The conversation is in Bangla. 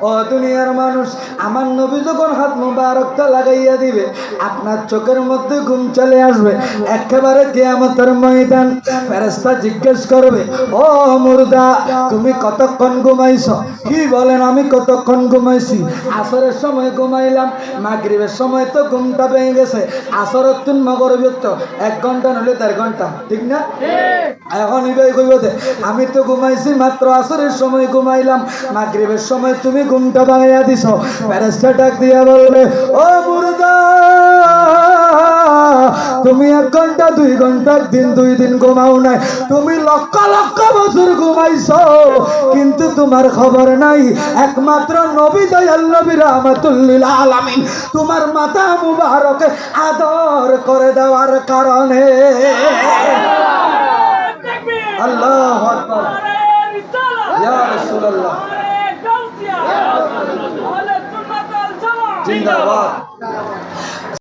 ও দুনিয়ার মানুষ, আমার নবী যখন হাত মুবারকটা লাগাইয়া দিবে, আপনার চোখের মধ্যে ঘুম চলে আসবে। একেবারে কিয়ামতের ময়দান ফেরেশতা জিজ্ঞেস করবে, ও মুর্দা, তুমি কতক্ষণ ঘুমাইছো? কি বলেন, আমি কতক্ষণ ঘুমাইছি? আসরের সময় ঘুমাইলাম, মাগরিবের সময় তো ঘুমটা ভেঙে গেছে। আসরের তুন মাগরিবের তো 1 ঘন্টা নইলে 1.5 ঘন্টা, ঠিক না? এখন ইবাই কইব যে আমি তো ঘুমাইছি মাত্র আসরের সময় ঘুমাইলাম, মাগরিবের সময় তুমি ঘুমটা ভাঙাইয়া দিছো। ফেরেশতা ডাক দিয়া বলবে, ও মুর্দা, তুমি 1 ঘন্টা 2 ঘন্টা দিন 2 দিন ঘুমাও নাই, তুমি লক্ষ লক্ষ বছর ঘুমাইছো, কিন্তু তোমার খবর নাই। একমাত্র নবী দয়াল নবী রাহমাতুল লিল আলামিন তোমার মাথা মুবারকে আদর করে দেওয়ার কারণে। আল্লাহু আকবার, ইয়া রাসূলুল্লাহ, জিন্দাবাদ।